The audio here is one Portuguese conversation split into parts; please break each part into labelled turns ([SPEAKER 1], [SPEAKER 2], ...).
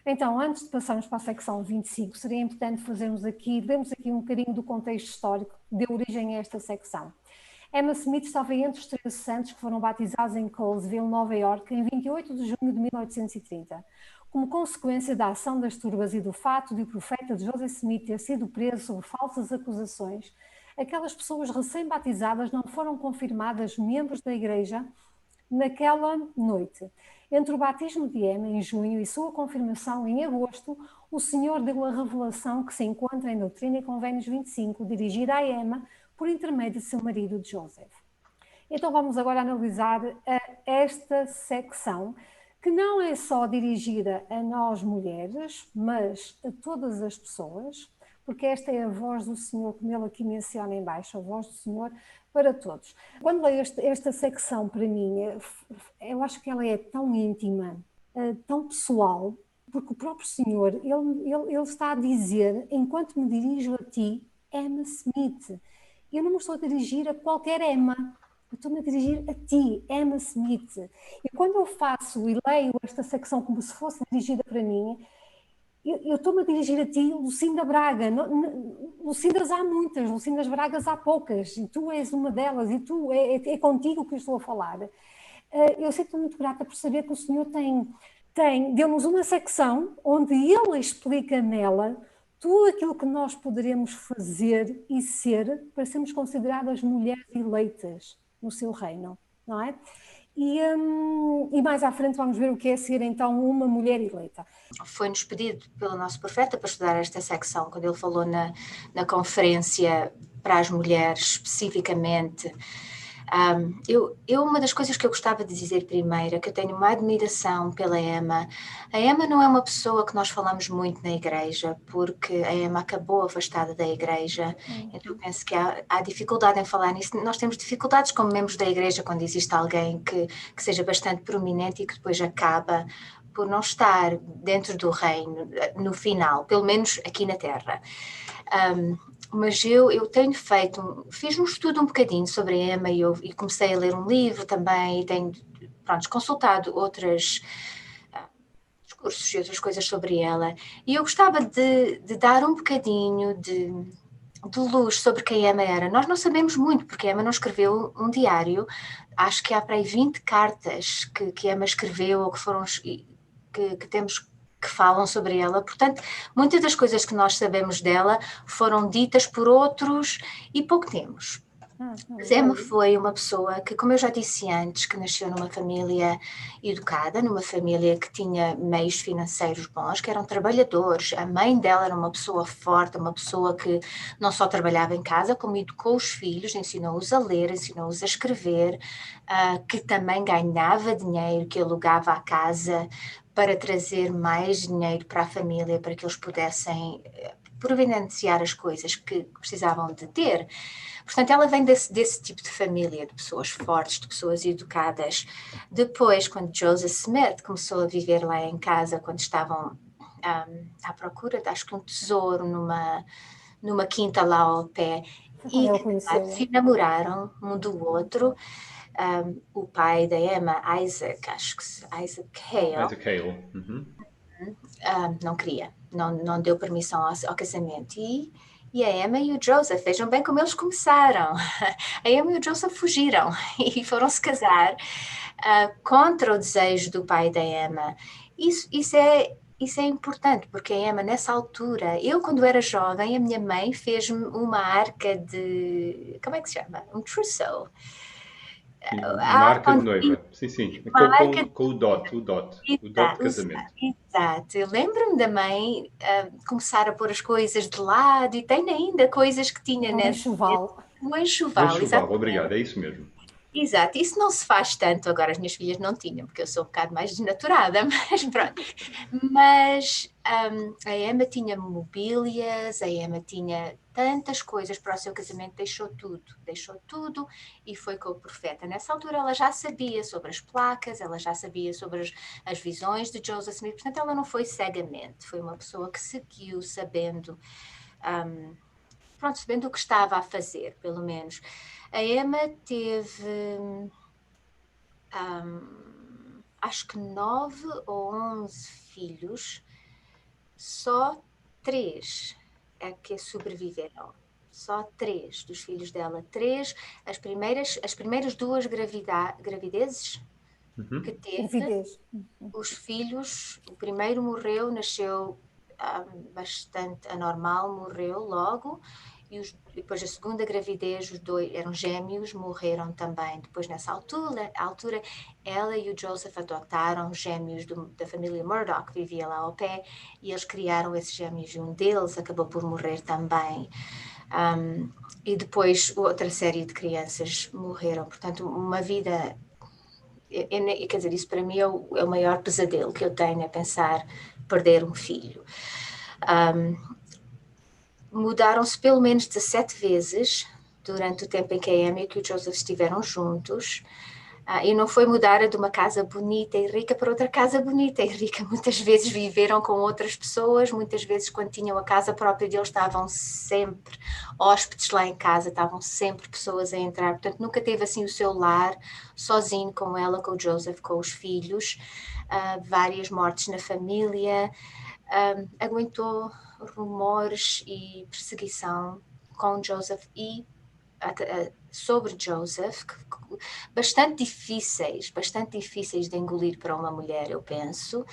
[SPEAKER 1] Então, antes de passarmos para a secção 25, seria importante vermos aqui um bocadinho do contexto histórico que deu origem a esta secção. Emma Smith estava entre os 13 santos que foram batizados em Colesville, Nova Iorque, em 28 de junho de 1830. Como consequência da ação das turbas e do fato de o profeta Joseph Smith ter sido preso sob falsas acusações, aquelas pessoas recém-batizadas não foram confirmadas membros da igreja naquela noite. Entre o batismo de Emma em junho e sua confirmação em agosto, o Senhor deu a revelação que se encontra em Doutrina e Convênios 25, dirigida a Emma por intermédio de seu marido Joseph. Então vamos agora analisar esta secção, que não é só dirigida a nós mulheres, mas a todas as pessoas, porque esta é a voz do Senhor, como ele aqui menciona em baixo, a voz do Senhor para todos. Quando leio esta secção, para mim, eu acho que ela é tão íntima, tão pessoal, porque o próprio Senhor, ele está a dizer, enquanto me dirijo a ti, Emma Smith, eu não me estou a dirigir a qualquer Emma, eu estou-me a dirigir a ti, Emma Smith. E quando eu faço e leio esta secção como se fosse dirigida para mim, eu estou-me a dirigir a ti, Lucinda Braga. Lucindas há muitas, Lucindas Bragas há poucas, e tu és uma delas, e tu é contigo que eu estou a falar. Eu sinto-me muito grata por saber que o Senhor deu-nos uma secção onde Ele explica nela tudo aquilo que nós poderemos fazer e ser para sermos consideradas mulheres eleitas no seu reino, não é? E mais à frente vamos ver o que é ser então uma mulher eleita.
[SPEAKER 2] Foi-nos pedido pelo nosso profeta para estudar esta secção, quando ele falou na conferência para as mulheres especificamente. Uma das coisas que eu gostava de dizer primeiro é que eu tenho uma admiração pela Emma. A Emma não é uma pessoa que nós falamos muito na igreja, porque a Emma acabou afastada da igreja. Então eu penso que há dificuldade em falar nisso. Nós temos dificuldades como membros da igreja quando existe alguém que seja bastante prominente e que depois acaba por não estar dentro do reino no final, pelo menos aqui na Terra. Mas eu fiz um estudo um bocadinho sobre a Emma e comecei a ler um livro também e tenho consultado outros discursos e outras coisas sobre ela. E eu gostava de dar um bocadinho de luz sobre quem Emma era. Nós não sabemos muito, porque Emma não escreveu um diário. Acho que há para aí 20 cartas que Emma escreveu ou que foram que temos que falam sobre ela. Portanto, muitas das coisas que nós sabemos dela foram ditas por outros e pouco temos. Mas Emma foi uma pessoa que, como eu já disse antes, que nasceu numa família educada, numa família que tinha meios financeiros bons, que eram trabalhadores. A mãe dela era uma pessoa forte, uma pessoa que não só trabalhava em casa, como educou os filhos, ensinou-os a ler, ensinou-os a escrever, que também ganhava dinheiro, que alugava a casa para trazer mais dinheiro para a família, para que eles pudessem providenciar as coisas que precisavam de ter. Portanto, ela vem desse tipo de família, de pessoas fortes, de pessoas educadas. Depois, quando Joseph Smith começou a viver lá em casa, quando estavam à procura de, acho que um tesouro numa quinta lá ao pé, e se namoraram um do outro, o pai da Emma, Isaac Hale.
[SPEAKER 3] Isaac Hale. Uhum.
[SPEAKER 2] Não queria, não deu permissão ao casamento. E a Emma e o Joseph, vejam bem como eles começaram. A Emma e o Joseph fugiram e foram-se casar contra o desejo do pai da Emma. Isso é importante, porque a Emma, nessa altura, quando era jovem, a minha mãe fez-me uma arca de... Como é que se chama? Um trousseau.
[SPEAKER 3] Uma arca de noiva, sim. Com o dote de casamento.
[SPEAKER 2] Exato. Eu lembro-me da mãe começar a pôr as coisas de lado e tem ainda coisas que tinha nesse... Um enxoval,
[SPEAKER 3] obrigado, é isso mesmo.
[SPEAKER 2] Exato, isso não se faz tanto, agora as minhas filhas não tinham, porque eu sou um bocado mais desnaturada, mas pronto. Mas a Emma tinha mobílias, a Emma tinha tantas coisas para o seu casamento, deixou tudo e foi com o profeta. Nessa altura ela já sabia sobre as placas, ela já sabia sobre as visões de Joseph Smith, portanto ela não foi cegamente, foi uma pessoa que seguiu sabendo o que estava a fazer, pelo menos. A Emma teve, acho que 9 ou 11 filhos, só 3 é que sobreviveram. Só 3 dos filhos dela. 3, as primeiras 2 gravidezes que teve,
[SPEAKER 1] Gravidez.
[SPEAKER 2] os filhos, o primeiro morreu, nasceu bastante anormal, morreu logo, e depois a segunda gravidez, os 2 eram gêmeos, morreram também. Depois nessa altura, ela e o Joseph adotaram gêmeos da família Murdoch, que vivia lá ao pé, e eles criaram esses gêmeos, e um deles acabou por morrer também. E depois outra série de crianças morreram. Portanto, uma vida... quer dizer, isso para mim é o maior pesadelo que eu tenho, é pensar perder um filho. Mudaram-se pelo menos 17 vezes durante o tempo em que a Amy e o Joseph estiveram juntos. E não foi mudar de uma casa bonita e rica para outra casa bonita e rica. Muitas vezes viveram com outras pessoas, muitas vezes quando tinham a casa própria deles estavam sempre hóspedes lá em casa, estavam sempre pessoas a entrar. Portanto, nunca teve assim o seu lar sozinho com ela, com o Joseph, com os filhos. Várias mortes na família. Aguentou rumores e perseguição com Joseph e sobre Joseph, bastante difíceis de engolir para uma mulher, eu penso.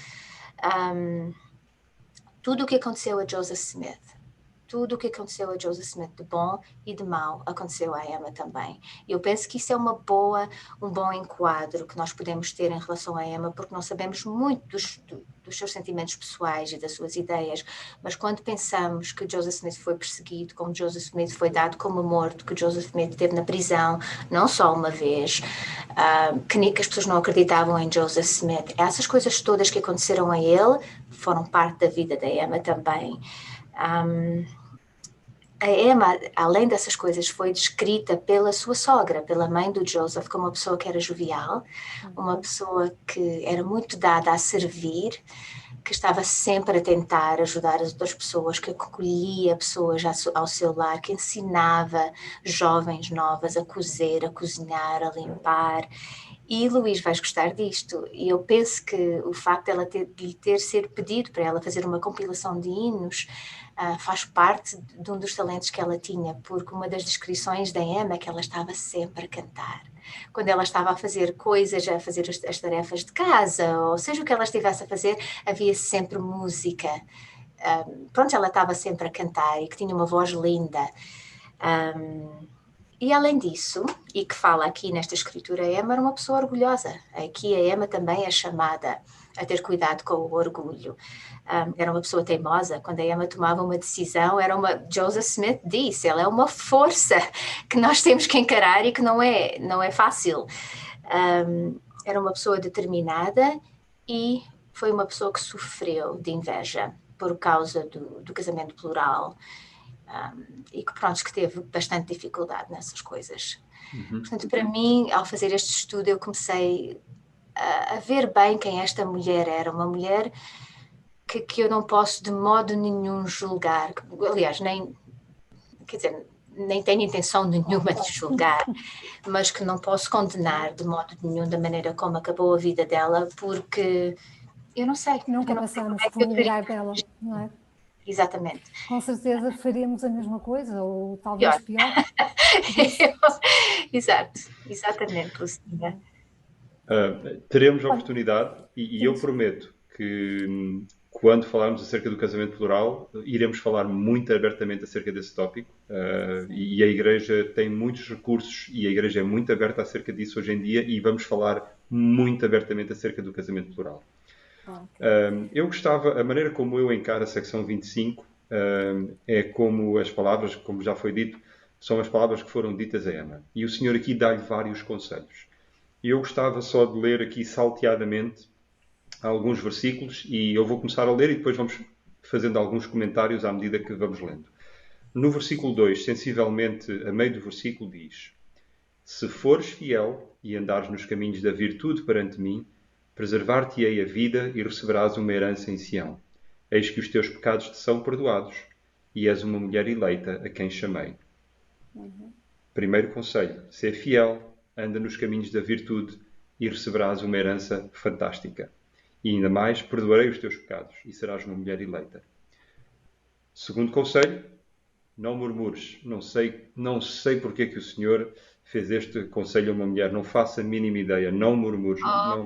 [SPEAKER 2] Tudo o que aconteceu a Joseph Smith, tudo o que aconteceu a Joseph Smith de bom e de mau aconteceu a Emma também. Eu penso que isso é um bom enquadro que nós podemos ter em relação a Emma, porque nós sabemos muito dos seus sentimentos pessoais e das suas ideias, mas quando pensamos que Joseph Smith foi perseguido, como Joseph Smith foi dado como morto, que Joseph Smith esteve na prisão não só uma vez, que as pessoas não acreditavam em Joseph Smith, essas coisas todas que aconteceram a ele foram parte da vida da Emma também. A Emma, além dessas coisas, foi descrita pela sua sogra, pela mãe do Joseph, como uma pessoa que era jovial, uma pessoa que era muito dada a servir, que estava sempre a tentar ajudar as outras pessoas, que acolhia pessoas ao seu lar, que ensinava jovens novas a cozer, a cozinhar, a limpar. E Luís, vais gostar disto. E eu penso que o facto de lhe ter sido pedido para ela fazer uma compilação de hinos faz parte de um dos talentos que ela tinha, porque uma das descrições da Emma é que ela estava sempre a cantar. Quando ela estava a fazer coisas, a fazer as tarefas de casa, ou seja o que ela estivesse a fazer, havia sempre música. Pronto, ela estava sempre a cantar e que tinha uma voz linda. E além disso, e que fala aqui nesta escritura, a Emma era uma pessoa orgulhosa. Aqui a Emma também é chamada a ter cuidado com o orgulho. Era uma pessoa teimosa. Quando a Emma tomava uma decisão, Joseph Smith disse, ela é uma força que nós temos que encarar e que não é fácil. Era uma pessoa determinada e foi uma pessoa que sofreu de inveja por causa do casamento plural. E que teve bastante dificuldade nessas coisas. Portanto, para mim, ao fazer este estudo, eu comecei a ver bem quem esta mulher era. Uma mulher que eu não posso de modo nenhum julgar. Aliás, nem tenho intenção nenhuma de julgar, mas que não posso condenar de modo nenhum da maneira como acabou a vida dela, porque eu não sei.
[SPEAKER 1] Nunca passamos pelo lugar dela, não é?
[SPEAKER 2] Exatamente.
[SPEAKER 1] Com certeza faríamos a mesma coisa, ou talvez pior.
[SPEAKER 2] Exatamente, Lucinda.
[SPEAKER 3] Teremos a oportunidade, e eu prometo que quando falarmos acerca do casamento plural, iremos falar muito abertamente acerca desse tópico, e a Igreja tem muitos recursos e a Igreja é muito aberta acerca disso hoje em dia, e vamos falar muito abertamente acerca do casamento plural. Eu gostava, a maneira como eu encaro a secção 25 é como as palavras, como já foi dito, são as palavras que foram ditas a Emma. E o Senhor aqui dá-lhe vários conselhos. E eu gostava só de ler aqui salteadamente alguns versículos, e eu vou começar a ler e depois vamos fazendo alguns comentários à medida que vamos lendo. No versículo 2, sensivelmente a meio do versículo, diz: Se fores fiel e andares nos caminhos da virtude perante mim, preservar-te-ei a vida e receberás uma herança em Sião. Eis que os teus pecados te são perdoados e és uma mulher eleita a quem chamei. Primeiro conselho: ser fiel, anda nos caminhos da virtude e receberás uma herança fantástica. E ainda mais, perdoarei os teus pecados e serás uma mulher eleita. Segundo conselho, não murmures. Não sei porque é que o Senhor fez este conselho a uma mulher. Não faça a mínima ideia. Não murmures.
[SPEAKER 2] Oh,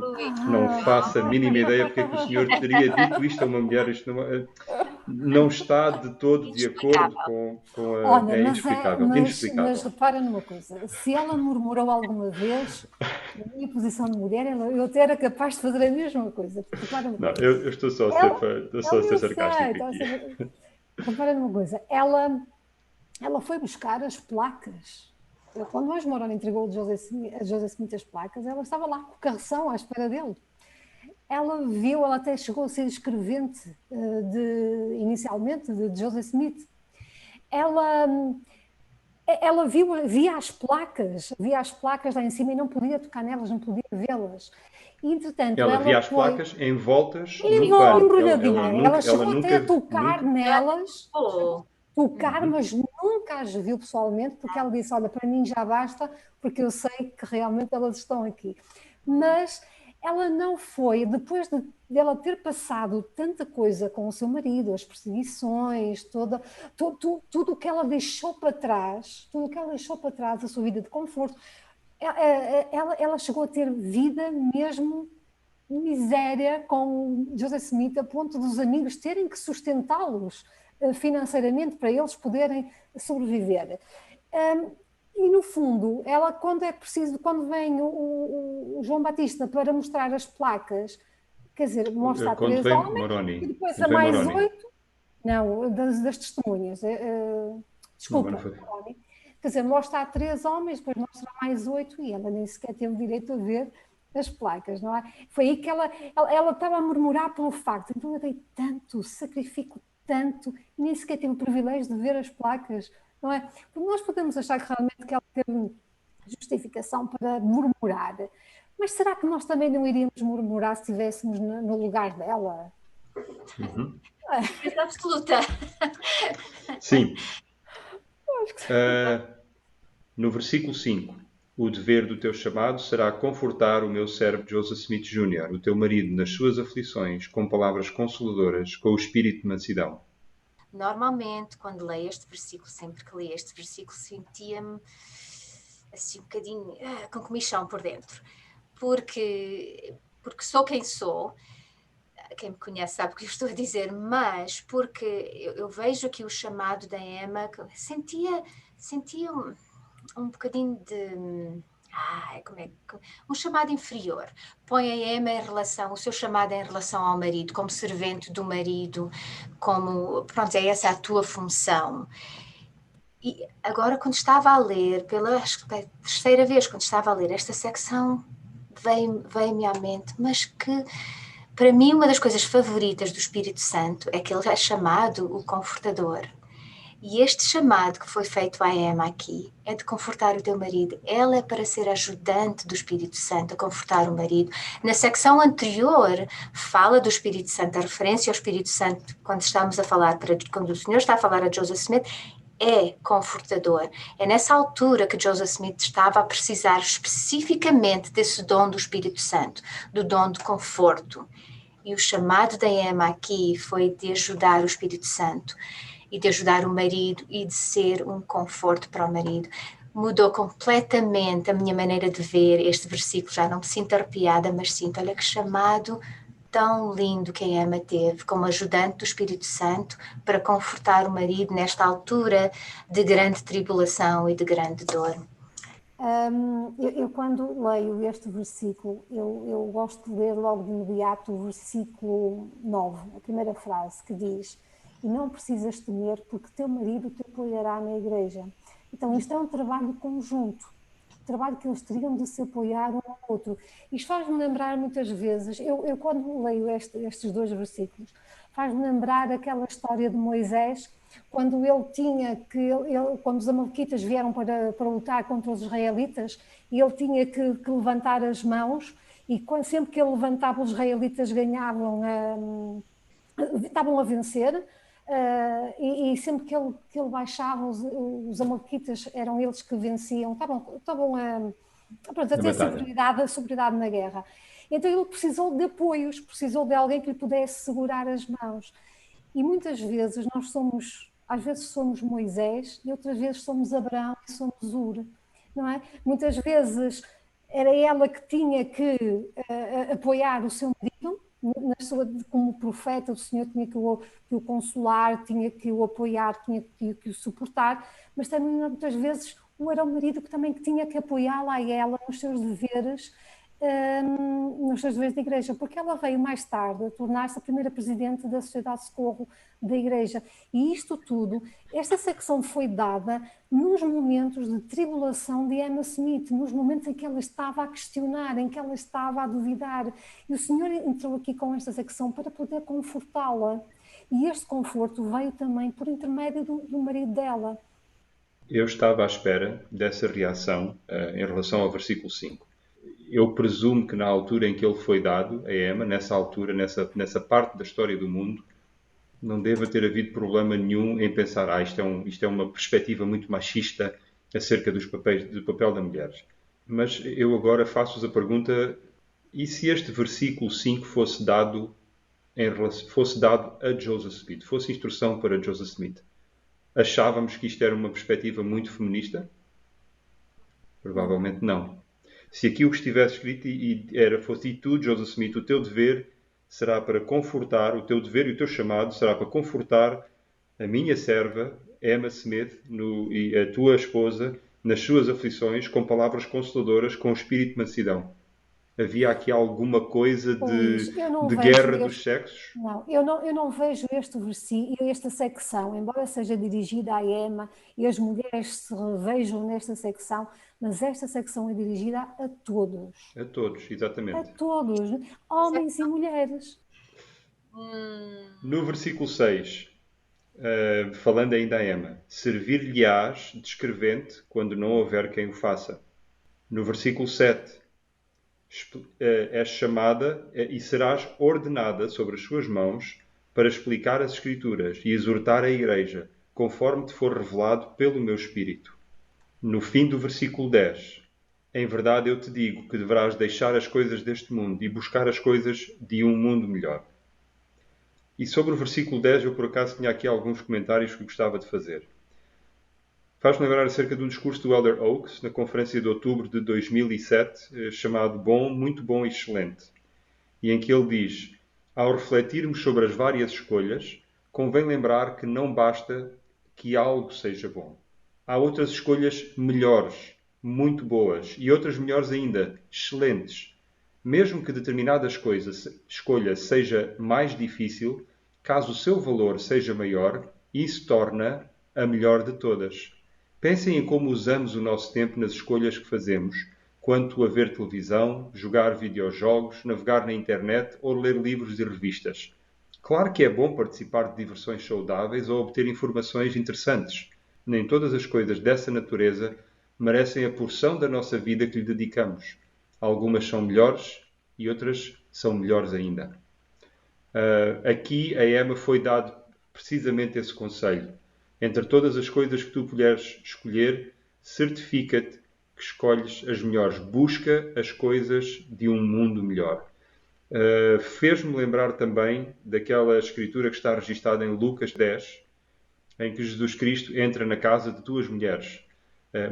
[SPEAKER 3] Não
[SPEAKER 2] Luís.
[SPEAKER 3] faça a mínima ideia porque é que o Senhor teria dito isto a uma mulher. Isto não está de todo de acordo
[SPEAKER 2] Inexplicável.
[SPEAKER 1] Olha,
[SPEAKER 3] é inexplicável.
[SPEAKER 1] mas
[SPEAKER 3] Inexplicável.
[SPEAKER 1] repara numa coisa, se ela murmurou alguma vez, na minha posição de mulher, eu até era capaz de fazer a mesma coisa. Repara uma
[SPEAKER 3] Não,
[SPEAKER 1] coisa.
[SPEAKER 3] eu estou só a ser, estou só a ser
[SPEAKER 1] Eu sei,
[SPEAKER 3] sarcástico aqui.
[SPEAKER 1] repara numa coisa, ela foi buscar as placas. Quando o Anjo Moroni entregou a José Smith as placas, ela estava lá com o carroção à espera dele. Ela até chegou a ser escrevente inicialmente de José Smith. Ela via as placas lá em cima e não podia tocar nelas, não podia vê-las. E, entretanto,
[SPEAKER 3] Ela via
[SPEAKER 1] ela
[SPEAKER 3] as
[SPEAKER 1] foi
[SPEAKER 3] placas envoltas num pano.
[SPEAKER 1] embrulhadinha. Ela chegou até a
[SPEAKER 3] nunca,
[SPEAKER 1] tocar
[SPEAKER 3] nunca.
[SPEAKER 1] nelas,
[SPEAKER 2] Oh,
[SPEAKER 1] mas nunca as viu pessoalmente, porque ela disse, olha, para mim já basta, porque eu sei que realmente elas estão aqui. Mas ela não foi, depois dela ter passado tanta coisa com o seu marido, as perseguições, tudo o que ela deixou para trás, a sua vida de conforto, ela chegou a ter vida mesmo miséria com José Smith, a ponto dos amigos terem que sustentá-los financeiramente para eles poderem sobreviver. E no fundo, ela, quando é preciso, quando vem o João Batista para mostrar as placas, quer dizer, mostra a
[SPEAKER 3] Quando
[SPEAKER 1] 3
[SPEAKER 3] vem
[SPEAKER 1] homens e
[SPEAKER 3] Moroni.
[SPEAKER 1] depois a
[SPEAKER 3] Quando vem
[SPEAKER 1] mais
[SPEAKER 3] Moroni.
[SPEAKER 1] 8, não, das testemunhas, desculpa,
[SPEAKER 3] Não foi.
[SPEAKER 1] Moroni. Quer dizer, mostra a 3 homens, depois mostra a mais 8 e ela nem sequer teve direito a ver as placas, não é? Foi aí que ela estava a murmurar pelo facto, então eu dei tanto, sacrifico tanto, e nem sequer tive o privilégio de ver as placas, não é? Porque nós podemos achar que realmente que ela teve justificação para murmurar, mas será que nós também não iríamos murmurar se estivéssemos no lugar dela?
[SPEAKER 2] certeza absoluta.
[SPEAKER 3] Sim. No versículo 5, o dever do teu chamado será confortar o meu servo Joseph Smith Jr., o teu marido, nas suas aflições, com palavras consoladoras, com o espírito de mansidão.
[SPEAKER 2] Normalmente, quando leio este versículo, sempre que leio este versículo, sentia-me assim um bocadinho com comichão por dentro. Porque sou quem sou, quem me conhece sabe o que eu estou a dizer, mas porque eu vejo aqui o chamado da Emma, sentia um bocadinho de... um chamado inferior. Põe a Emma em relação, o seu chamado é em relação ao marido, como servente do marido, como, pronto, é essa a tua função. E agora, quando estava a ler, pela terceira vez, quando estava a ler esta secção, veio-me à mente, mas que, para mim, uma das coisas favoritas do Espírito Santo é que ele é chamado o Confortador. E este chamado que foi feito à Emma aqui é de confortar o teu marido. Ela é para ser ajudante do Espírito Santo, a confortar o marido. Na secção anterior, fala do Espírito Santo, a referência ao Espírito Santo, quando estamos a falar, quando o Senhor está a falar a Joseph Smith, é confortador. É nessa altura que Joseph Smith estava a precisar especificamente desse dom do Espírito Santo, do dom de conforto. E o chamado da Emma aqui foi de ajudar o Espírito Santo e de ajudar o marido e de ser um conforto para o marido. Mudou completamente a minha maneira de ver este versículo. Já não me sinto arrepiada, mas sinto, olha que chamado tão lindo que a Emma teve como ajudante do Espírito Santo para confortar o marido nesta altura de grande tribulação e de grande dor.
[SPEAKER 1] Eu quando leio este versículo, eu gosto de ler logo de imediato o versículo 9, a primeira frase, que diz: e não precisas temer, porque teu marido te apoiará na igreja. Então isto é um trabalho conjunto, um trabalho que eles teriam de se apoiar um ao outro. Isto faz-me lembrar muitas vezes, eu quando leio estes 2 versículos, faz-me lembrar aquela história de Moisés, quando ele tinha que, quando os amalequitas vieram para lutar contra os israelitas, e ele tinha que levantar as mãos, e sempre que ele levantava, os israelitas estavam a vencer, e sempre que ele baixava, os amalequitas eram eles que venciam, estavam a ter superioridade na guerra. Então ele precisou de apoios, precisou de alguém que lhe pudesse segurar as mãos. E muitas vezes às vezes somos Moisés e outras vezes somos Abraão e somos Ur, não é? Muitas vezes era ela que tinha que apoiar o seu marido, como profeta, o Senhor tinha que o consolar, tinha que o apoiar, tinha que o suportar, mas também muitas vezes era o marido que também tinha que apoiá-la a ela nos seus deveres da igreja, porque ela veio mais tarde a tornar-se a primeira presidente da Sociedade de Socorro da igreja. E isto tudo, esta secção foi dada nos momentos de tribulação de Emma Smith, nos momentos em que ela estava a questionar, em que ela estava a duvidar. E o Senhor entrou aqui com esta secção para poder confortá-la. E este conforto veio também por intermédio do marido dela.
[SPEAKER 3] Eu estava à espera dessa reação em relação ao versículo 5. Eu presumo que na altura em que ele foi dado a Emma, nessa altura, nessa parte da história do mundo, não deva ter havido problema nenhum em pensar isto é uma perspectiva muito machista acerca do papel da mulher. Mas eu agora faço-vos a pergunta, e se este versículo 5 fosse dado a Joseph Smith, fosse instrução para Joseph Smith? Achávamos que isto era uma perspectiva muito feminista? Provavelmente não. Se aqui o que estivesse escrito fosse: e tu, Joseph Smith, o teu dever será para confortar, o teu dever e o teu chamado será para confortar a minha serva, Emma Smith, e a tua esposa, nas suas aflições, com palavras consoladoras, com espírito de mansidão. Havia aqui alguma coisa de guerra dos sexos?
[SPEAKER 1] Não, eu não vejo este versículo, esta secção, embora seja dirigida à Emma e as mulheres se revejam nesta secção, mas esta secção é dirigida a todos.
[SPEAKER 3] A todos, exatamente.
[SPEAKER 1] A todos, homens e mulheres.
[SPEAKER 3] No versículo 6, falando ainda a Emma: servir-lhe-ás de escrevente quando não houver quem o faça. No versículo 7, és chamada e serás ordenada sobre as suas mãos para explicar as Escrituras e exortar a Igreja, conforme te for revelado pelo meu Espírito. No fim do versículo 10, em verdade eu te digo que deverás deixar as coisas deste mundo e buscar as coisas de um mundo melhor. E sobre o versículo 10, eu por acaso tinha aqui alguns comentários que gostava de fazer. Faz-me lembrar acerca de um discurso do Elder Oaks, na conferência de outubro de 2007, chamado Bom, Muito Bom e Excelente, e em que ele diz: ao refletirmos sobre as várias escolhas, convém lembrar que não basta que algo seja bom. Há outras escolhas melhores, muito boas, e outras melhores ainda, excelentes. Mesmo que determinada escolha seja mais difícil, caso o seu valor seja maior, isso torna a melhor de todas. Pensem em como usamos o nosso tempo nas escolhas que fazemos, quanto a ver televisão, jogar videojogos, navegar na internet ou ler livros e revistas. Claro que é bom participar de diversões saudáveis ou obter informações interessantes. Nem todas as coisas dessa natureza merecem a porção da nossa vida que lhe dedicamos. Algumas são melhores e outras são melhores ainda. Aqui a Emma foi dado precisamente esse conselho. Entre todas as coisas que tu puderes escolher, certifica-te que escolhes as melhores. Busca as coisas de um mundo melhor. Fez-me lembrar também daquela escritura que está registada em Lucas 10, em que Jesus Cristo entra na casa de duas mulheres,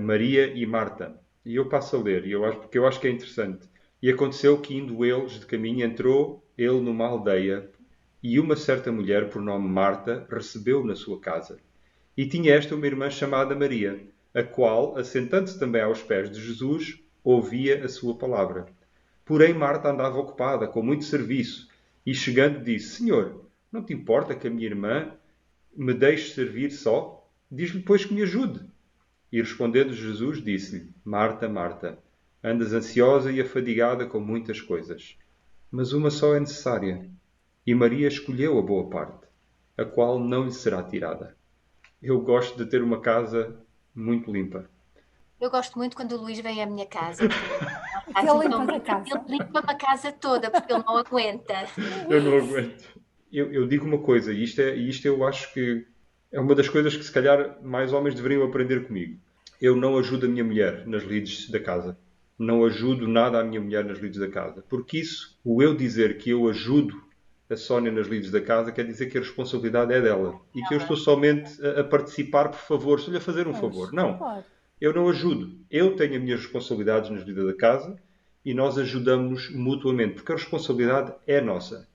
[SPEAKER 3] Maria e Marta. E eu passo a ler, porque eu acho que é interessante. E aconteceu que, indo eles de caminho, entrou ele numa aldeia, e uma certa mulher, por nome Marta, recebeu-o na sua casa. E tinha esta uma irmã chamada Maria, a qual, assentando-se também aos pés de Jesus, ouvia a sua palavra. Porém Marta andava ocupada com muito serviço, e chegando disse: Senhor, não te importa que a minha irmã me deixe servir só? Diz-lhe, pois, que me ajude. E respondendo Jesus, disse-lhe: Marta, Marta, andas ansiosa e afadigada com muitas coisas, mas uma só é necessária. E Maria escolheu a boa parte, a qual não lhe será tirada. Eu gosto de ter uma casa muito limpa.
[SPEAKER 2] Eu gosto muito quando o Luís vem à minha casa.
[SPEAKER 1] Ele limpa a casa.
[SPEAKER 2] Ele limpa-me a casa toda, porque ele não aguenta.
[SPEAKER 3] Eu não aguento. Eu digo uma coisa, e isto eu acho que é uma das coisas que se calhar mais homens deveriam aprender comigo. Eu não ajudo a minha mulher nas lides da casa. Não ajudo nada à minha mulher nas lides da casa. Porque isso, o eu dizer que eu ajudo a Sónia nas lides da casa, quer dizer que a responsabilidade é dela. E que eu estou somente a participar por favor, estou-lhe a fazer um favor. Não,
[SPEAKER 1] Claro.
[SPEAKER 3] eu não ajudo. Eu tenho as minhas responsabilidades nas lides da casa e nós ajudamos-nos mutuamente, porque a responsabilidade é nossa.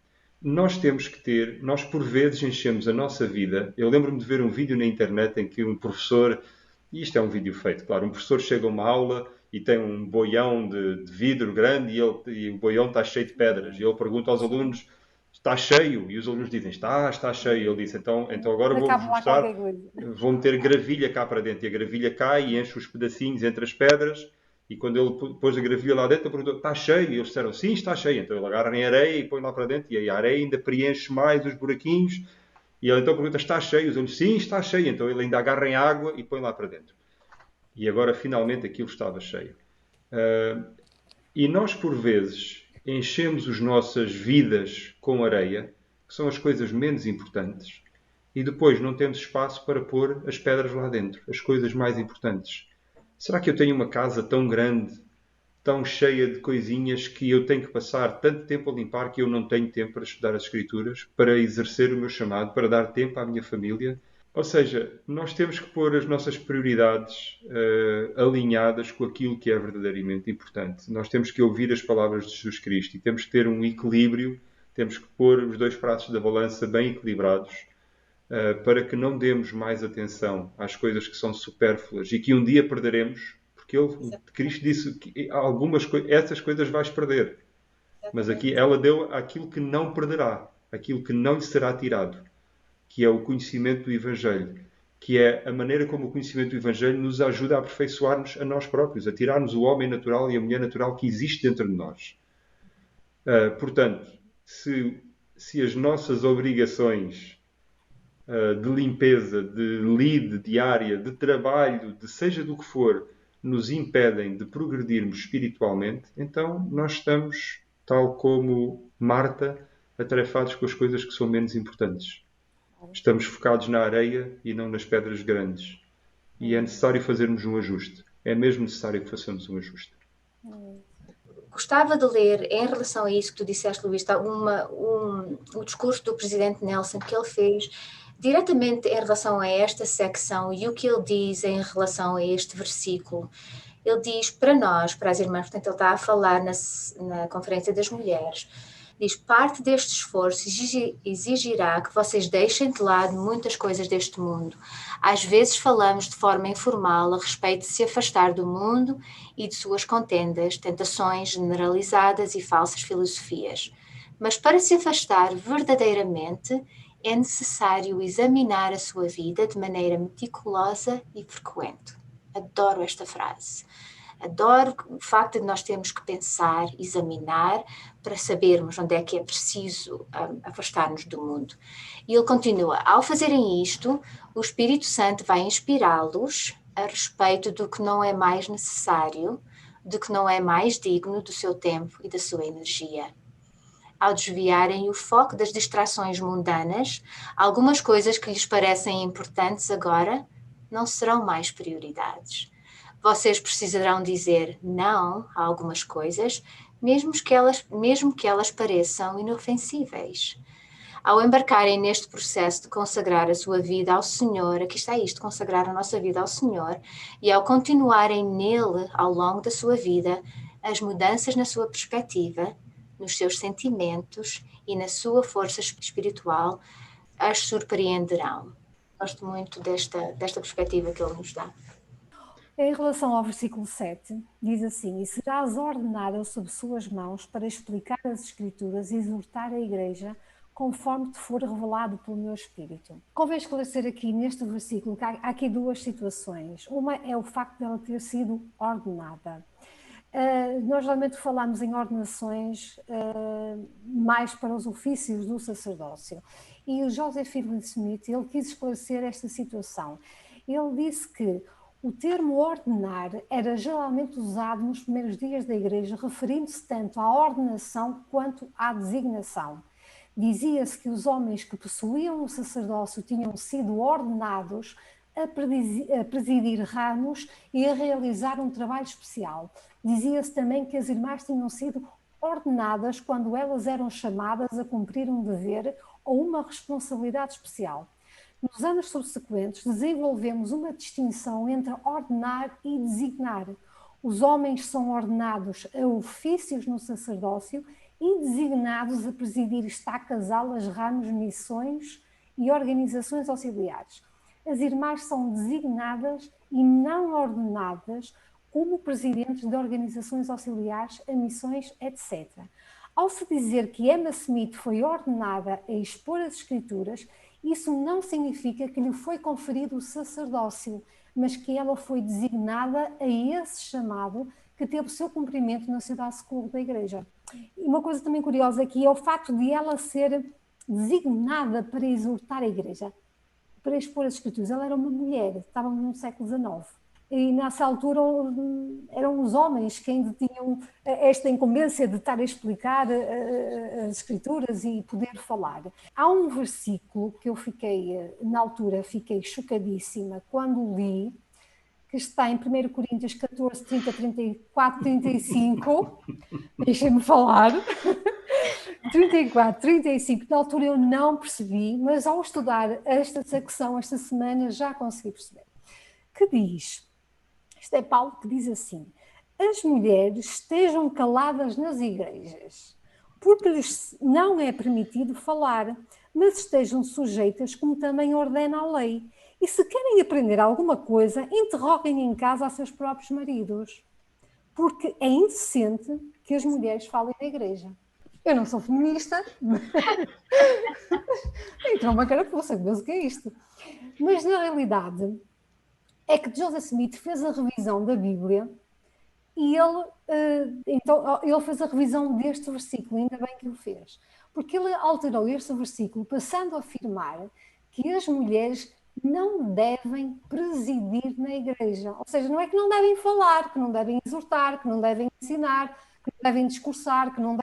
[SPEAKER 3] Nós temos que ter, nós por vezes enchemos a nossa vida. Eu lembro-me de ver um vídeo na internet em que um professor, e isto é um vídeo feito, claro, um professor chega a uma aula e tem um boião de vidro grande e o boião está cheio de pedras. E ele pergunta aos alunos, está cheio? E os alunos dizem, está cheio. E ele disse, então agora vou-vos
[SPEAKER 1] Acaba lá qualquer
[SPEAKER 3] mostrar,
[SPEAKER 1] coisa.
[SPEAKER 3] vou meter gravilha cá para dentro. E a gravilha cai e enche os pedacinhos entre as pedras. E quando ele pôs a gravilha lá dentro, ele perguntou, está cheio? E eles disseram, sim, está cheio. Então ele agarra em areia e põe lá para dentro. E a areia ainda preenche mais os buraquinhos. E ele então pergunta, está cheio? Os alunos, sim, está cheio. Então ele ainda agarra em água e põe lá para dentro. E agora finalmente aquilo estava cheio. E nós, por vezes, enchemos as nossas vidas com areia, que são as coisas menos importantes, e depois não temos espaço para pôr as pedras lá dentro, as coisas mais importantes. Será que eu tenho uma casa tão grande, tão cheia de coisinhas, que eu tenho que passar tanto tempo a limpar que eu não tenho tempo para estudar as Escrituras, para exercer o meu chamado, para dar tempo à minha família? Ou seja, nós temos que pôr as nossas prioridades alinhadas com aquilo que é verdadeiramente importante. Nós temos que ouvir as palavras de Jesus Cristo e temos que ter um equilíbrio, temos que pôr os dois pratos da balança bem equilibrados para que não demos mais atenção às coisas que são supérfluas e que um dia perderemos, porque Cristo disse que essas coisas vais perder. Mas aqui ela deu aquilo que não perderá, aquilo que não lhe será tirado, que é o conhecimento do Evangelho, que é a maneira como o conhecimento do Evangelho nos ajuda a aperfeiçoar-nos a nós próprios, a tirarmos o homem natural e a mulher natural que existe dentro de nós. Portanto, se as nossas obrigações de limpeza, de lead diária, de trabalho, de seja do que for, nos impedem de progredirmos espiritualmente, então nós estamos, tal como Marta, atarefados com as coisas que são menos importantes. Estamos focados na areia e não nas pedras grandes. E é necessário fazermos um ajuste. É mesmo necessário que façamos um ajuste.
[SPEAKER 2] Gostava de ler, em relação a isso que tu disseste, Luís, o discurso do presidente Nelson que ele fez diretamente em relação a esta secção e o que ele diz em relação a este versículo. Ele diz para nós, para as irmãs, portanto ele está a falar na Conferência das Mulheres, diz, parte deste esforço exigirá que vocês deixem de lado muitas coisas deste mundo. Às vezes falamos de forma informal a respeito de se afastar do mundo e de suas contendas, tentações generalizadas e falsas filosofias. Mas para se afastar verdadeiramente, é necessário examinar a sua vida de maneira meticulosa e frequente. Adoro esta frase. Adoro o facto de nós termos que pensar, examinar, para sabermos onde é que é preciso afastar-nos do mundo. E ele continua, ao fazerem isto, o Espírito Santo vai inspirá-los a respeito do que não é mais necessário, do que não é mais digno do seu tempo e da sua energia. Ao desviarem o foco das distrações mundanas, algumas coisas que lhes parecem importantes agora não serão mais prioridades. Vocês precisarão dizer não a algumas coisas, mesmo que elas pareçam inofensíveis. Ao embarcarem neste processo de consagrar a sua vida ao Senhor, aqui está isto, consagrar a nossa vida ao Senhor, e ao continuarem nele ao longo da sua vida, as mudanças na sua perspectiva, nos seus sentimentos e na sua força espiritual as surpreenderão. Gosto muito desta perspectiva que ele nos dá.
[SPEAKER 1] Em relação ao versículo 7, diz assim, e serás ordenada sob suas mãos para explicar as Escrituras e exortar a Igreja conforme te for revelado pelo meu Espírito. Convém esclarecer aqui neste versículo que há aqui duas situações. Uma é o facto dela ter sido ordenada. Nós geralmente falamos em ordenações mais para os ofícios do sacerdócio. E o Joseph Fielding Smith, ele quis esclarecer esta situação. Ele disse que o termo ordenar era geralmente usado nos primeiros dias da Igreja, referindo-se tanto à ordenação quanto à designação. Dizia-se que os homens que possuíam o sacerdócio tinham sido ordenados a presidir ramos e a realizar um trabalho especial. Dizia-se também que as irmãs tinham sido ordenadas quando elas eram chamadas a cumprir um dever ou uma responsabilidade especial. Nos anos subsequentes, desenvolvemos uma distinção entre ordenar e designar. Os homens são ordenados a ofícios no sacerdócio e designados a presidir estacas, alas, ramos, missões e organizações auxiliares. As irmãs são designadas e não ordenadas como presidentes de organizações auxiliares, a missões, etc. Ao se dizer que Emma Smith foi ordenada a expor as Escrituras, isso não significa que lhe foi conferido o sacerdócio, mas que ela foi designada a esse chamado que teve o seu cumprimento na sociedade secular da Igreja. E uma coisa também curiosa aqui é o facto de ela ser designada para exortar a Igreja, para expor as Escrituras. Ela era uma mulher, estávamos no século XIX. E nessa altura eram os homens que ainda tinham esta incumbência de estar a explicar as Escrituras e poder falar. Há um versículo que eu na altura, fiquei chocadíssima quando li, que está em 1 Coríntios 14, 30, 34, 35. Deixem-me falar. 34, 35, na altura eu não percebi, mas ao estudar esta secção, esta semana, já consegui perceber. Que diz... Isto é Paulo que diz assim: as mulheres estejam caladas nas igrejas, porque lhes não é permitido falar, mas estejam sujeitas como também ordena a lei. E se querem aprender alguma coisa, interroguem em casa a seus próprios maridos, porque é indecente que as mulheres falem na igreja. Eu não sou feminista, então uma carapuça, que Deus, o que é isto? Mas na realidade... é que Joseph Smith fez a revisão da Bíblia e ele fez a revisão deste versículo, ainda bem que o fez, porque ele alterou este versículo passando a afirmar que as mulheres não devem presidir na igreja, ou seja, não é que não devem falar, que não devem exortar, que não devem ensinar, que não devem discursar, que não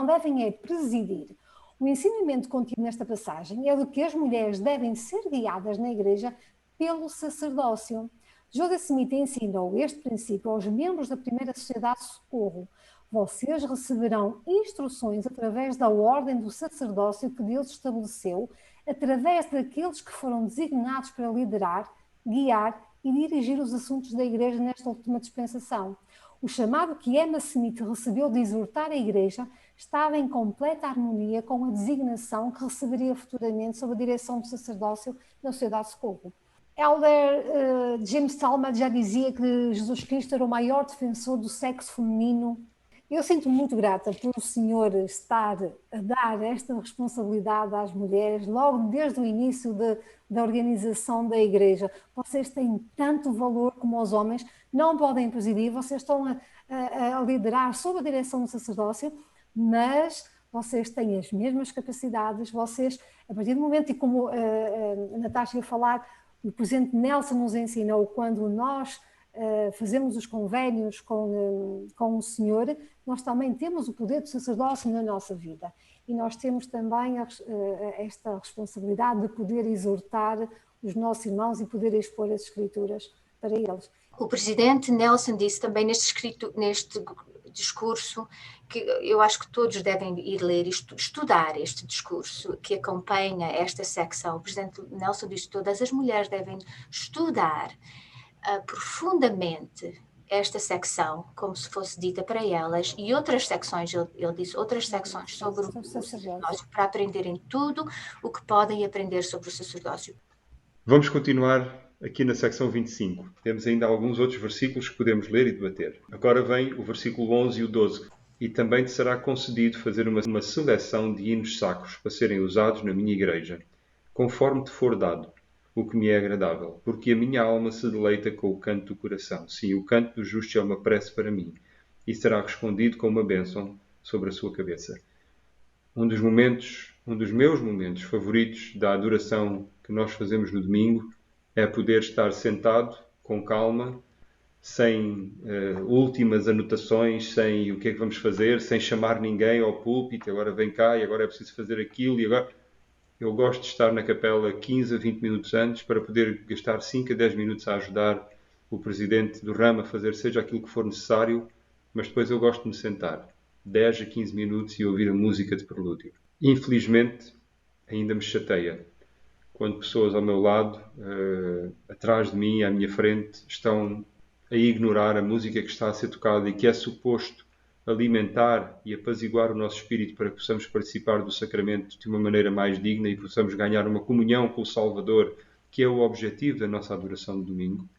[SPEAKER 1] devem é presidir. O ensinamento contido nesta passagem é de que as mulheres devem ser guiadas na igreja pelo sacerdócio. Joseph Smith ensinou este princípio aos membros da primeira sociedade de socorro. Vocês receberão instruções através da ordem do sacerdócio que Deus estabeleceu, através daqueles que foram designados para liderar, guiar e dirigir os assuntos da igreja nesta última dispensação. O chamado que Emma Smith recebeu de exortar a igreja estava em completa harmonia com a designação que receberia futuramente sob a direção do sacerdócio na sociedade de socorro. Elder James Talmage já dizia que Jesus Cristo era o maior defensor do sexo feminino. Eu sinto-me muito grata por o Senhor estar a dar esta responsabilidade às mulheres, logo desde o início da organização da Igreja. Vocês têm tanto valor como os homens, não podem presidir, vocês estão a liderar sob a direção do sacerdócio, mas vocês têm as mesmas capacidades, vocês, a partir do momento, e como a Natasha ia falar, o presidente Nelson nos ensinou, quando nós fazemos os convénios com o Senhor, nós também temos o poder do sacerdócio na nossa vida. E nós temos também esta responsabilidade de poder exortar os nossos irmãos e poder expor as Escrituras para eles.
[SPEAKER 2] O presidente Nelson disse também neste discurso, que eu acho que todos devem ir ler e estudar este discurso que acompanha esta secção. O presidente Nelson disse que todas as mulheres devem estudar profundamente esta secção, como se fosse dita para elas, e outras secções, ele disse outras secções sobre o sacerdócio, para aprenderem tudo o que podem aprender sobre o sacerdócio.
[SPEAKER 3] Vamos continuar aqui na secção 25. Temos ainda alguns outros versículos que podemos ler e debater. Agora vem o versículo 11 e o 12. E também te será concedido fazer uma seleção de hinos sacros para serem usados na minha igreja, conforme te for dado, o que me é agradável, porque a minha alma se deleita com o canto do coração. Sim, o canto do justo é uma prece para mim, e será respondido com uma bênção sobre a sua cabeça. Um dos meus momentos favoritos da adoração que nós fazemos no domingo é poder estar sentado, com calma, sem últimas anotações, sem o que é que vamos fazer, sem chamar ninguém ao púlpito, agora vem cá e agora é preciso fazer aquilo, e agora... Eu gosto de estar na capela 15 a 20 minutos antes para poder gastar 5 a 10 minutos a ajudar o presidente do ramo a fazer seja aquilo que for necessário, mas depois eu gosto de me sentar. 10 a 15 minutos e ouvir a música de prelúdio. Infelizmente, ainda me chateia quando pessoas ao meu lado, atrás de mim, à minha frente, estão a ignorar a música que está a ser tocada e que é suposto alimentar e apaziguar o nosso espírito para que possamos participar do sacramento de uma maneira mais digna e possamos ganhar uma comunhão com o Salvador, que é o objetivo da nossa adoração de domingo.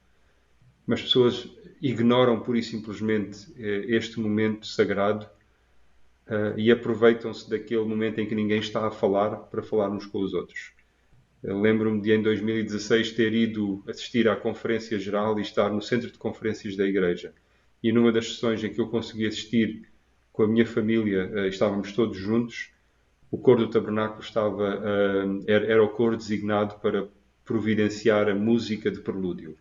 [SPEAKER 3] Mas pessoas ignoram pura e simplesmente este momento sagrado e aproveitam-se daquele momento em que ninguém está a falar para falar uns com os outros. Lembro-me de, em 2016, ter ido assistir à Conferência Geral e estar no Centro de Conferências da Igreja. E numa das sessões em que eu consegui assistir com a minha família, estávamos todos juntos, o coro do tabernáculo era o coro designado para providenciar a música de prelúdio.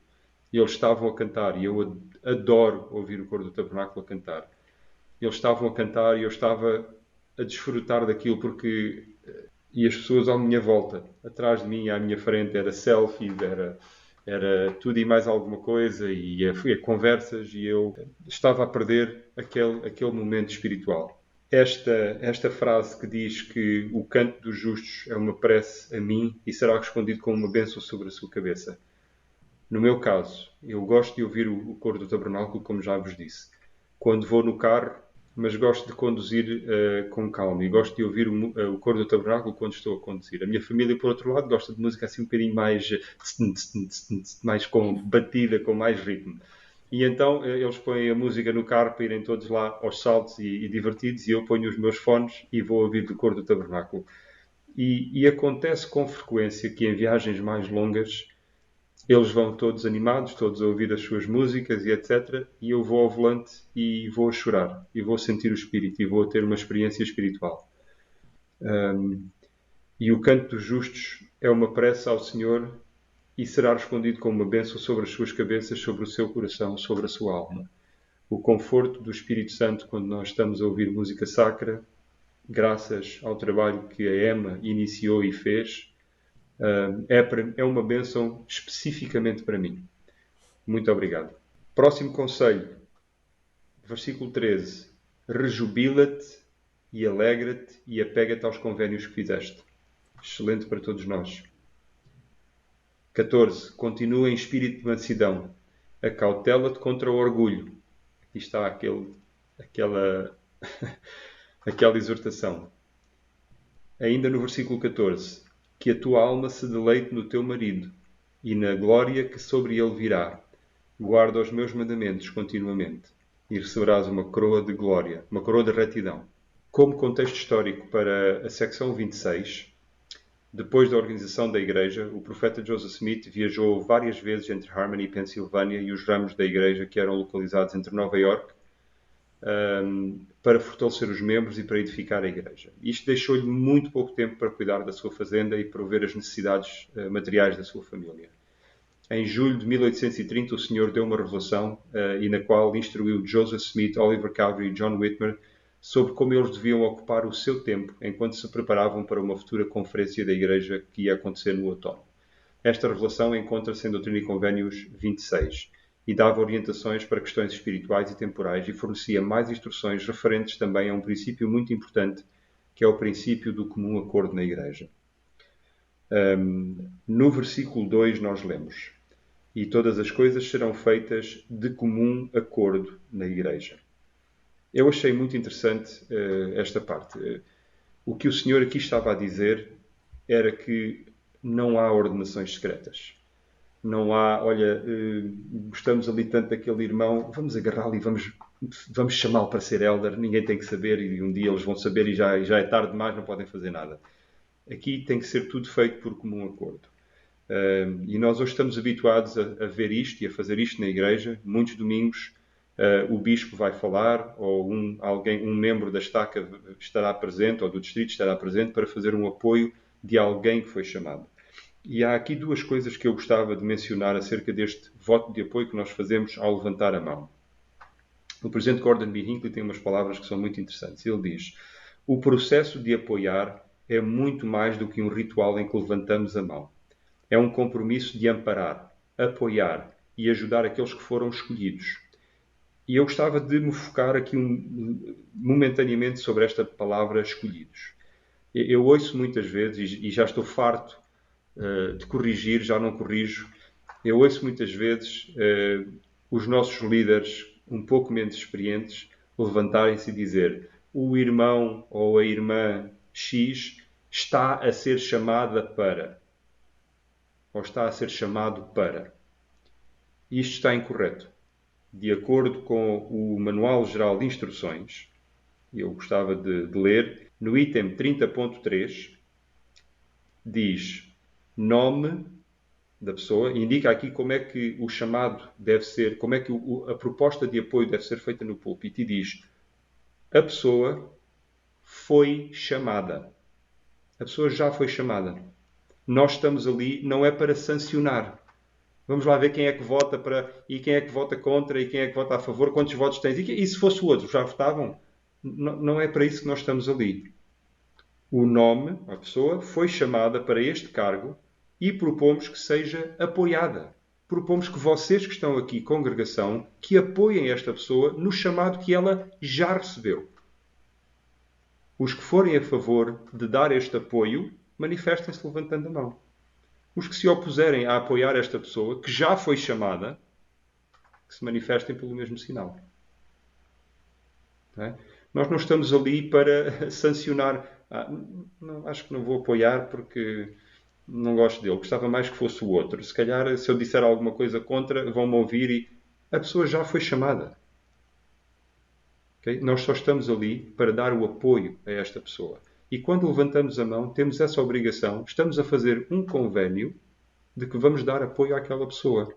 [SPEAKER 3] E eles estavam a cantar, e eu adoro ouvir o coro do tabernáculo a cantar. Eles estavam a cantar e eu estava a desfrutar daquilo, porque e as pessoas à minha volta, atrás de mim e à minha frente, era selfies, era tudo e mais alguma coisa, e conversas, e eu estava a perder aquele momento espiritual. Esta frase que diz que o canto dos justos é uma prece a mim e será respondido com uma bênção sobre a sua cabeça. No meu caso, eu gosto de ouvir o coro do tabernáculo, como já vos disse, quando vou no carro, mas gosto de conduzir com calma e gosto de ouvir o coro do tabernáculo quando estou a conduzir. A minha família, por outro lado, gosta de música assim um bocadinho mais com batida, com mais ritmo. E então eles põem a música no carro para irem todos lá aos saltos e divertidos, e eu ponho os meus fones e vou ouvir o coro do tabernáculo. E acontece com frequência que em viagens mais longas eles vão todos animados, todos a ouvir as suas músicas e etc. E eu vou ao volante e vou a chorar, e vou sentir o Espírito, e vou ter uma experiência espiritual. E o canto dos justos é uma prece ao Senhor e será respondido com uma bênção sobre as suas cabeças, sobre o seu coração, sobre a sua alma. O conforto do Espírito Santo quando nós estamos a ouvir música sacra, graças ao trabalho que a Emma iniciou e fez, é uma bênção especificamente para mim. Muito obrigado. Próximo conselho, versículo 13. Rejubila-te e alegra-te e apega-te aos convénios que fizeste. Excelente para todos nós. 14. Continua em espírito de mansidão. Acautela-te contra o orgulho. Aqui está aquela exortação. Ainda no versículo 14. Que a tua alma se deleite no teu marido e na glória que sobre ele virá. Guarda os meus mandamentos continuamente e receberás uma coroa de glória, uma coroa de retidão. Como contexto histórico para a secção 26, depois da organização da Igreja, o profeta Joseph Smith viajou várias vezes entre Harmony e Pensilvânia e os ramos da Igreja que eram localizados entre Nova York para fortalecer os membros e para edificar a Igreja. Isto deixou-lhe muito pouco tempo para cuidar da sua fazenda e prover as necessidades materiais da sua família. Em julho de 1830, o Senhor deu uma revelação e na qual instruiu Joseph Smith, Oliver Cowdery e John Whitmer sobre como eles deviam ocupar o seu tempo enquanto se preparavam para uma futura conferência da Igreja que ia acontecer no outono. Esta revelação encontra-se em Doutrina e Convénios 26 e dava orientações para questões espirituais e temporais e fornecia mais instruções referentes também a um princípio muito importante, que é o princípio do comum acordo na Igreja. No versículo 2 nós lemos: e todas as coisas serão feitas de comum acordo na Igreja. Eu achei muito interessante esta parte. O que o Senhor aqui estava a dizer era que não há ordenações secretas. Não há, olha, gostamos ali tanto daquele irmão, vamos agarrá-lo e vamos chamá-lo para ser elder, ninguém tem que saber e um dia eles vão saber e já é tarde demais, não podem fazer nada. Aqui tem que ser tudo feito por comum acordo. E nós hoje estamos habituados a ver isto e a fazer isto na igreja. Muitos domingos o bispo vai falar ou um membro da estaca estará presente ou do distrito estará presente para fazer um apoio de alguém que foi chamado. E há aqui duas coisas que eu gostava de mencionar acerca deste voto de apoio que nós fazemos ao levantar a mão. O presidente Gordon B. Hinckley tem umas palavras que são muito interessantes. Ele diz: o processo de apoiar é muito mais do que um ritual em que levantamos a mão. É um compromisso de amparar, apoiar e ajudar aqueles que foram escolhidos. E eu gostava de me focar aqui momentaneamente sobre esta palavra escolhidos. Eu ouço muitas vezes, e já estou farto de corrigir, já não corrijo, eu ouço muitas vezes os nossos líderes um pouco menos experientes levantarem-se e dizer: o irmão ou a irmã X está a ser chamada para, ou está a ser chamado para. Isto está incorreto. De acordo com o Manual Geral de Instruções, eu gostava de ler, no item 30.3, diz nome da pessoa, indica aqui como é que o chamado deve ser, como é que a proposta de apoio deve ser feita no púlpito, e diz: a pessoa foi chamada. A pessoa já foi chamada. Nós estamos ali, não é para sancionar. Vamos lá ver quem é que vota para, e quem é que vota contra, e quem é que vota a favor, quantos votos tens. E se fosse o outro, já votavam? Não é para isso que nós estamos ali. O nome, a pessoa, foi chamada para este cargo e propomos que seja apoiada. Propomos que vocês que estão aqui, congregação, que apoiem esta pessoa no chamado que ela já recebeu. Os que forem a favor de dar este apoio, manifestem-se levantando a mão. Os que se opuserem a apoiar esta pessoa, que já foi chamada, que se manifestem pelo mesmo sinal. Não é? Nós não estamos ali para sancionar. Acho que não vou apoiar porque não gosto dele. Gostava mais que fosse o outro. Se calhar, se eu disser alguma coisa contra, vão-me ouvir e a pessoa já foi chamada. Okay? Nós só estamos ali para dar o apoio a esta pessoa. E quando levantamos a mão, temos essa obrigação. Estamos a fazer um convênio de que vamos dar apoio àquela pessoa.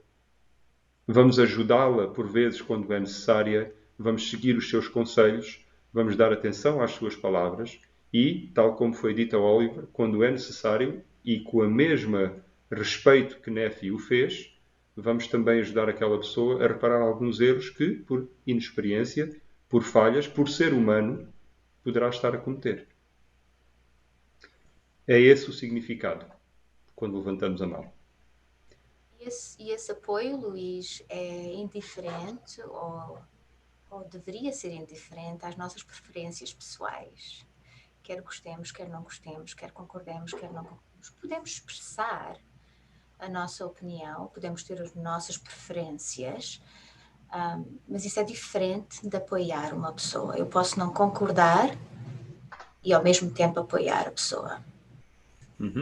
[SPEAKER 3] Vamos ajudá-la, por vezes, quando é necessária. Vamos seguir os seus conselhos. Vamos dar atenção às suas palavras. E, tal como foi dito a Oliver, quando é necessário, e com a mesma respeito que Nefi o fez, vamos também ajudar aquela pessoa a reparar alguns erros que, por inexperiência, por falhas, por ser humano, poderá estar a cometer. É esse o significado quando levantamos a mão.
[SPEAKER 2] E esse apoio, Luís, é indiferente ou deveria ser indiferente às nossas preferências pessoais. Quer gostemos, quer não gostemos, quer concordemos, quer não concordemos. Podemos expressar a nossa opinião, podemos ter as nossas preferências, mas isso é diferente de apoiar uma pessoa. Eu posso não concordar e ao mesmo tempo apoiar a pessoa.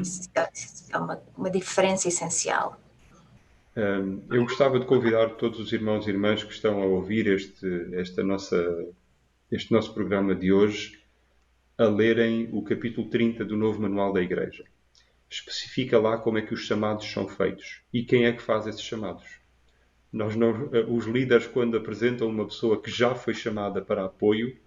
[SPEAKER 2] Isso é uma diferença essencial.
[SPEAKER 3] Eu gostava de convidar todos os irmãos e irmãs que estão a ouvir este nosso programa de hoje a lerem o capítulo 30 do Novo Manual da Igreja. Especifica lá como é que os chamados são feitos e quem é que faz esses chamados. Os líderes, quando apresentam uma pessoa que já foi chamada para apoio,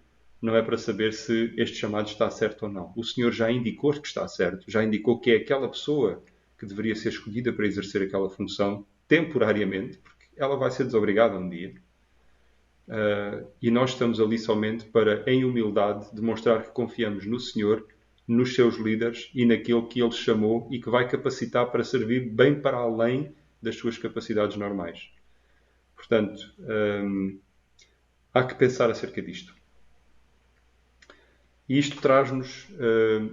[SPEAKER 3] não é para saber se este chamado está certo ou não. O Senhor já indicou que está certo, já indicou que é aquela pessoa que deveria ser escolhida para exercer aquela função temporariamente, porque ela vai ser desobrigada um dia. E nós estamos ali somente para, em humildade, demonstrar que confiamos no Senhor, nos seus líderes e naquele que Ele chamou e que vai capacitar para servir bem para além das suas capacidades normais. Portanto, há que pensar acerca disto. E isto traz-nos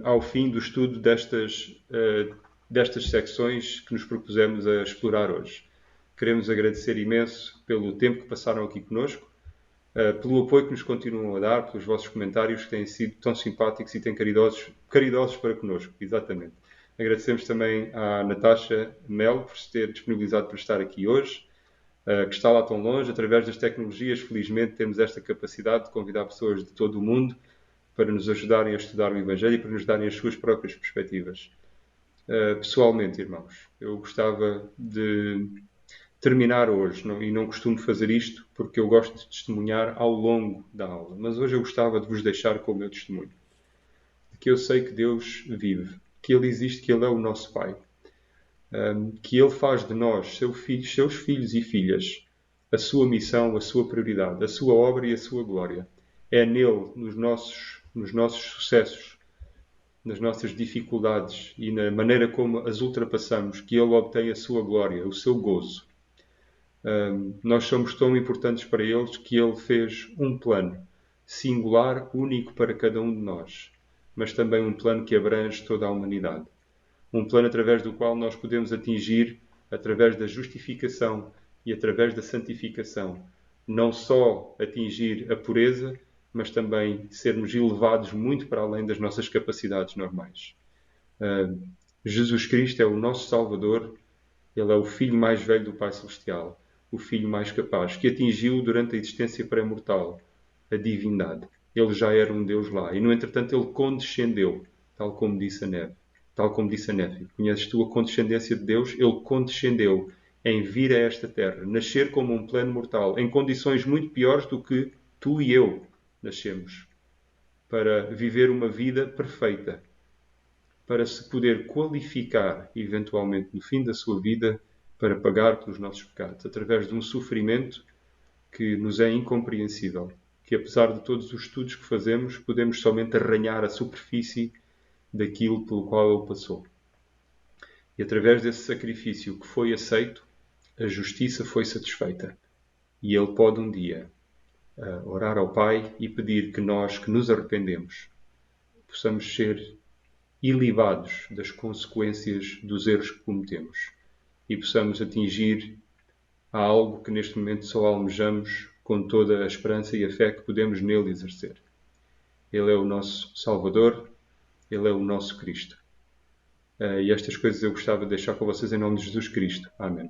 [SPEAKER 3] ao fim do estudo destas secções que nos propusemos a explorar hoje. Queremos agradecer imenso pelo tempo que passaram aqui conosco, pelo apoio que nos continuam a dar, pelos vossos comentários que têm sido tão simpáticos e tão caridosos para connosco. Exatamente. Agradecemos também à Natasha Mel por se ter disponibilizado para estar aqui hoje, que está lá tão longe. Através das tecnologias, felizmente, temos esta capacidade de convidar pessoas de todo o mundo para nos ajudarem a estudar o Evangelho e para nos darem as suas próprias perspectivas. Pessoalmente, irmãos, eu gostava de terminar hoje, e não costumo fazer isto porque eu gosto de testemunhar ao longo da aula, mas hoje eu gostava de vos deixar com o meu testemunho. Que eu sei que Deus vive, que Ele existe, que Ele é o nosso Pai, que Ele faz de nós, seus filhos e filhas, a sua missão, a sua prioridade, a sua obra e a sua glória. É nele, nos nossos sucessos, nas nossas dificuldades e na maneira como as ultrapassamos, que Ele obtém a sua glória, o seu gozo. Nós somos tão importantes para eles que Ele fez um plano singular, único para cada um de nós, mas também um plano que abrange toda a humanidade. Um plano através do qual nós podemos atingir, através da justificação e através da santificação, não só atingir a pureza, mas também sermos elevados muito para além das nossas capacidades normais. Jesus Cristo é o nosso Salvador, Ele é o Filho mais velho do Pai Celestial, o Filho mais capaz, que atingiu durante a existência pré-mortal a divindade. Ele já era um Deus lá, e no entretanto Ele condescendeu, tal como disse a Neve. Tal como disse a Néfia, conheces tu a condescendência de Deus? Ele condescendeu em vir a esta terra, nascer como um plano mortal, em condições muito piores do que tu e eu nascemos, para viver uma vida perfeita, para se poder qualificar, eventualmente, no fim da sua vida, para pagar pelos nossos pecados, através de um sofrimento que nos é incompreensível, que apesar de todos os estudos que fazemos, podemos somente arranhar a superfície daquilo pelo qual ele passou. E através desse sacrifício que foi aceito, a justiça foi satisfeita. E ele pode um dia orar ao Pai e pedir que nós, que nos arrependemos, possamos ser ilibados das consequências dos erros que cometemos e possamos atingir a algo que neste momento só almejamos com toda a esperança e a fé que podemos nele exercer. Ele é o nosso Salvador, Ele é o nosso Cristo. E estas coisas eu gostava de deixar com vocês em nome de Jesus Cristo. Amém.